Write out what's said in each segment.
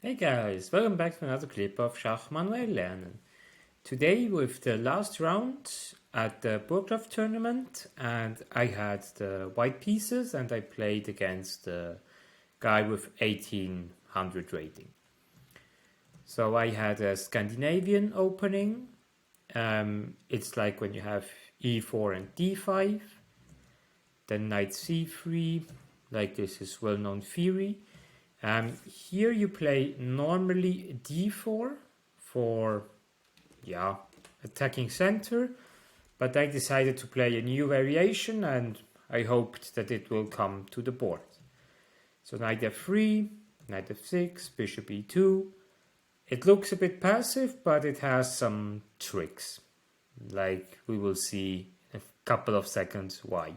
Hey guys, welcome back to another clip of Schach-manuel-lernen. Today with the last round at the Burgdorf tournament, and I had the white pieces and I played against the guy with 1800 rating. So I had a Scandinavian opening. It's like when you have e4 and d5, then knight c3, like this is well-known theory. Here you play normally d4 for, attacking center, but I decided to play a new variation and I hoped that it will come to the board. So knight f3, knight f6, bishop e2. It looks a bit passive, but it has some tricks, like we will see in a couple of seconds why.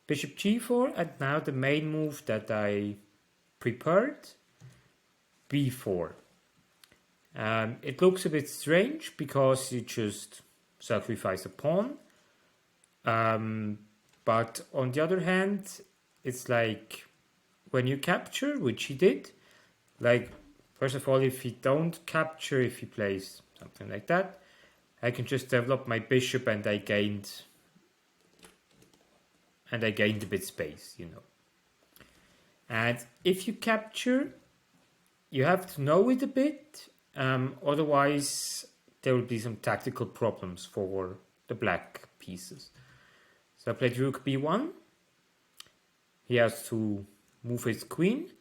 Bishop g4, and now the main move that I prepared, b4. It looks a bit strange because you just sacrifice a pawn, but on the other hand, it's like when you capture, which he did, like first of all, if he don't capture, if he plays something like that, I can just develop my bishop and I gained a bit space, you know. And if you capture, you have to know it a bit, otherwise there will be some tactical problems for the black pieces. So I played rook b1, he has to move his queen,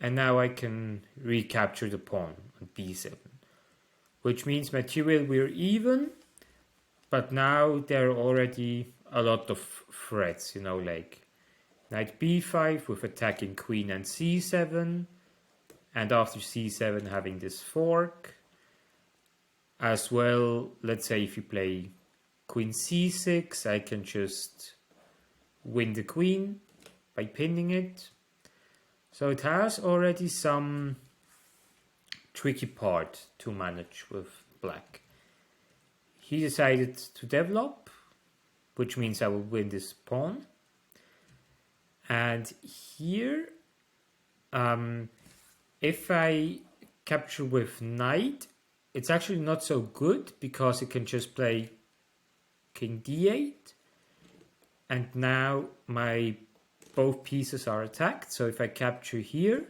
and now I can recapture the pawn on b7, which means material we're even, but now there are already a lot of threats, you know, like knight b5 with attacking queen and c7, and after c7 having this fork. As well, let's say if you play queen c6, I can just win the queen by pinning it. So it has already some tricky part to manage with black. He decided to develop, which means I will win this pawn. And here, if I capture with knight, it's actually not so good because it can just play king d8. And now my both pieces are attacked. So if I capture here,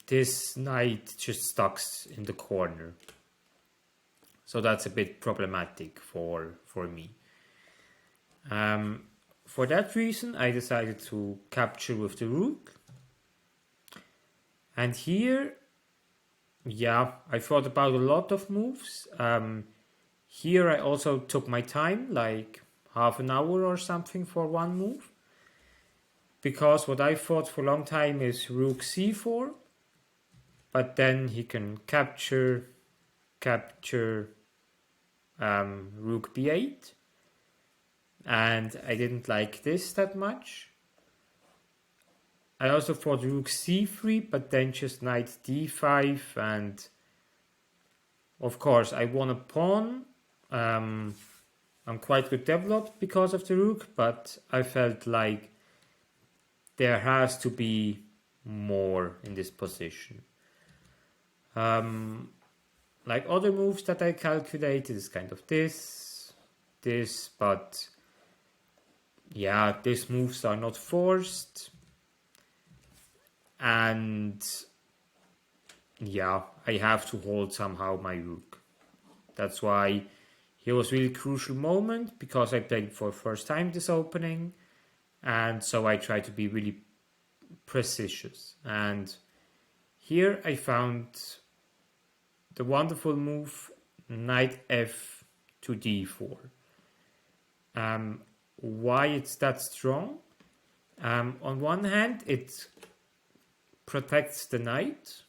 this knight just stuck in the corner. So that's a bit problematic for me. For that reason, I decided to capture with the rook. And here, I thought about a lot of moves. Here I also took my time, like half an hour or something for one move. Because what I thought for a long time is rook c4. But then he can capture rook b8. And I didn't like this that much. I also thought rook c3, but then just knight d5, and of course I won a pawn. I'm quite good developed because of the rook, but I felt like there has to be more in this position. Like other moves that I calculated is kind of this, but these moves are not forced. And I have to hold somehow my rook. That's why here was really crucial moment, because I played for the first time this opening, and so I try to be really precise. And here I found the wonderful move knight f to d4. Why it's that strong? On one hand, it protects the knight.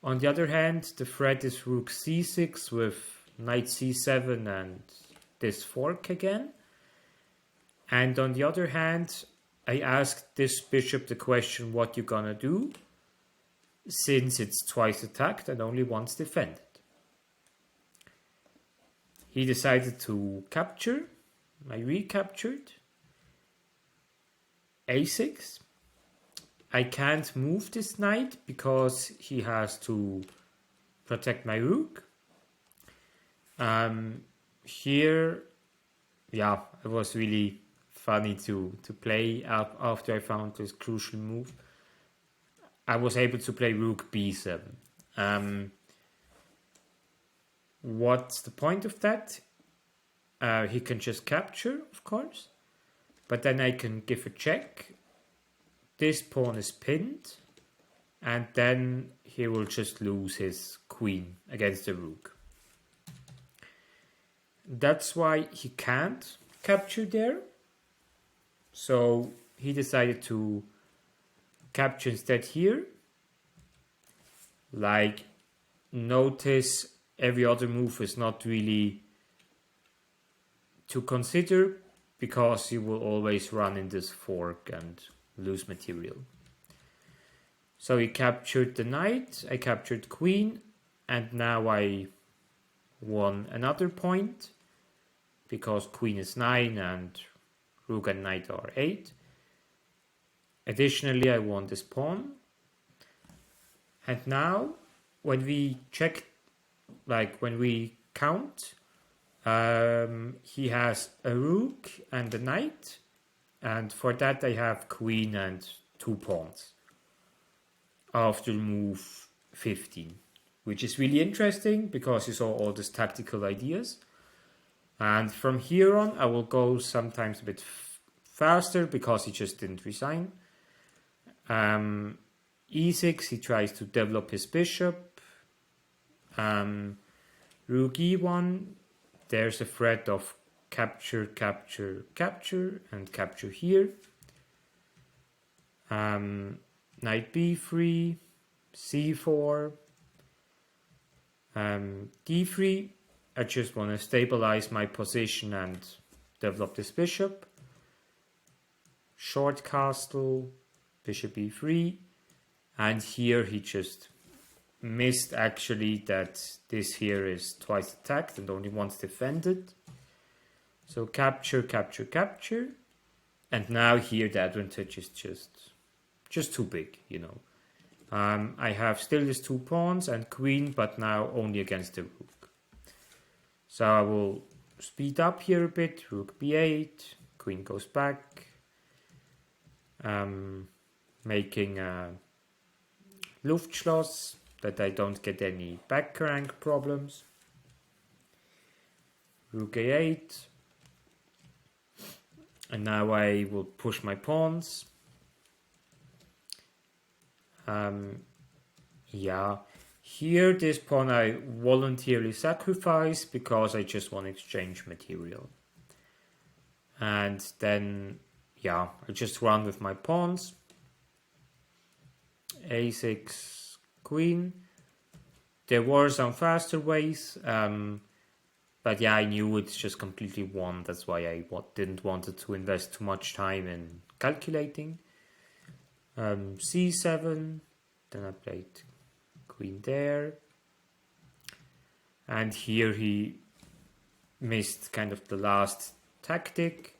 On the other hand, the threat is rook c6 with knight c7 and this fork again. And on the other hand, I asked this bishop the question, what you gonna do? Since it's twice attacked and only once defended. He decided to capture. I recaptured a6. I can't move this knight because he has to protect my rook. Here, yeah, it was really funny to play after I found this crucial move. I was able to play rook b7. What's the point of that? He can just capture, of course, but then I can give a check. This pawn is pinned, and then he will just lose his queen against the rook. That's why he can't capture there. So he decided to capture instead here. Like, notice every other move is not really to consider because you will always run in this fork and lose material. So he captured the knight, I captured queen, and now I won another point because queen is 9 and rook and knight are 8. Additionally, I won this pawn. And now, when we check, like when we count, he has a rook and a knight, and for that I have queen and 2 pawns after move 15, which is really interesting because you saw all these tactical ideas. And from here on I will go sometimes a bit faster because he just didn't resign. E6, he tries to develop his bishop. Rook e1, there's a threat of capture, capture, capture, and capture here. Knight b3, c4, d3. I just want to stabilize my position and develop this bishop. Short castle, bishop e3, and here he just missed actually that this here is twice attacked and only once defended. So capture, capture, capture, and now here the advantage is just too big, you know. I have still these 2 pawns and queen, but now only against the rook. So I will speed up here a bit. Rook b8, queen goes back, making a Luftschloss that I don't get any back rank problems. Rook a8, and now I will push my pawns. Yeah, here this pawn I voluntarily sacrifice because I just want to exchange material. And then, yeah, I just run with my pawns. a6, queen. There were some faster ways, but yeah, I knew it's just completely won. That's why I didn't want to invest too much time in calculating. c7, then I played queen there, and here he missed kind of the last tactic,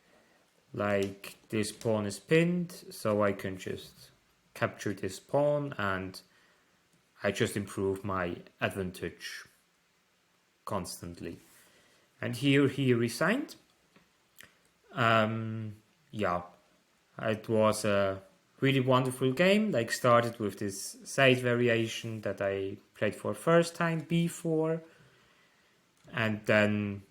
like this pawn is pinned, so I can just capture this pawn and I just improve my advantage constantly. And here he resigned. Yeah, it was a really wonderful game. Like, started with this side variation that I played for first time, b4, and then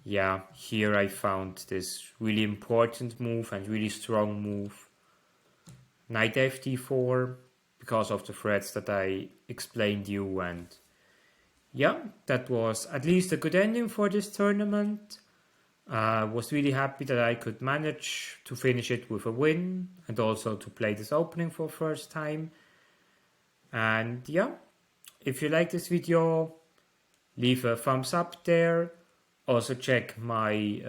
yeah, here I found this really important move and really strong move, knight fd4, because of the threats that I explained you. And yeah, that was at least a good ending for this tournament. Was really happy that I could manage to finish it with a win and also to play this opening for first time. And yeah, if you like this video, leave a thumbs up there. Also check my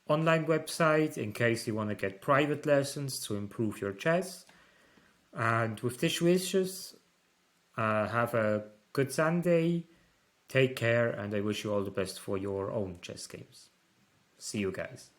online website in case you want to get private lessons to improve your chess. And with these wishes, have a good Sunday, take care, and I wish you all the best for your own chess games. See you guys.